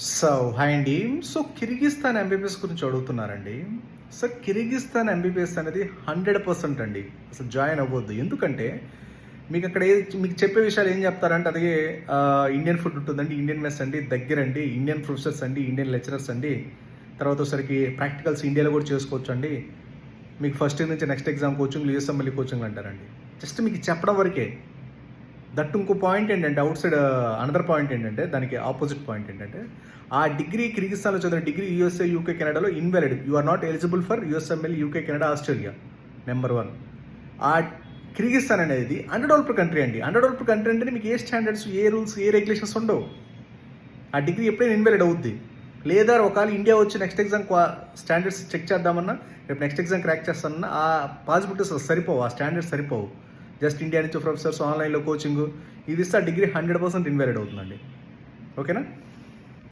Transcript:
So hi అండి. So Kyrgyzstan MBBS గురించి అడుగుతున్నారండి. సో కిర్గిస్తాన్ ఎంబీబీఎస్ అనేది 100% అండి. అసలు జాయిన్ అవ్వద్దు. ఎందుకంటే మీకు అక్కడ మీకు చెప్పే విషయాలు ఏం చెప్తారంటే అది ఇండియన్ ఫుడ్ ఉంటుందండి, ఇండియన్ మెస్ అండి, దగ్గరండి, ఇండియన్ ప్రొఫెసర్స్ అండి, ఇండియన్ లెక్చరర్స్ అండి. తర్వాత ఒకసారికి ప్రాక్టికల్స్ ఇండియాలో కూడా చేసుకోవచ్చు అండి. మీకు ఫస్ట్ ఇయర్ నుంచి next exam coaching, USMLE coaching అంటారండి. జస్ట్ మీకు చెప్పడం వరకే. దట్ ఇంకో పాయింట్ ఏంటంటే అవుట్ సైడ్ అనదర్ పాయింట్ ఏంటంటే దానికి ఆపోజిట్ పాయింట్ ఏంటంటే ఆ డిగ్రీ కిర్గిస్తాన్లో చదివిన డిగ్రీ యూఎస్ఏ, యూకే, కెనడాలో invalid. You are not eligible for USMLE, UK, Canada, Australia. Number 1. ఆ కిర్గిస్తాన్ అనేది అండర్డెవలప్డ్ కంట్రీ అండి. అండర్డెవలప్డ్ కంట్రీ అంటే మీకు ఏ స్టాండర్డ్స్, ఏ రూల్స్, ఏ రెగ్యులేషన్స్ ఉండవు. ఆ డిగ్రీ ఎప్పుడైనా ఇన్వాలిడ్ అవుద్ది. లేదా ఒకవేళ ఇండియా వచ్చి నెక్స్ట్ ఎగ్జామ్ స్టాండర్డ్స్ చెక్ చేద్దామన్నా, రేపు నెక్స్ట్ ఎగ్జామ్ క్రాక్ చేస్తానన్నా ఆ పాసిబిలిటీస్ సరిపోవు, ఆ స్టాండర్డ్స్ సరిపోవు. జస్ట్ ఇండియా నుంచి ప్రొఫెసర్స్, ఆన్లైన్లో కోచింగ్ ఇది ఇస్తే ఆ డిగ్రీ 100% ఇన్వాలిడ్ అవుతుందండి. ఓకేనా?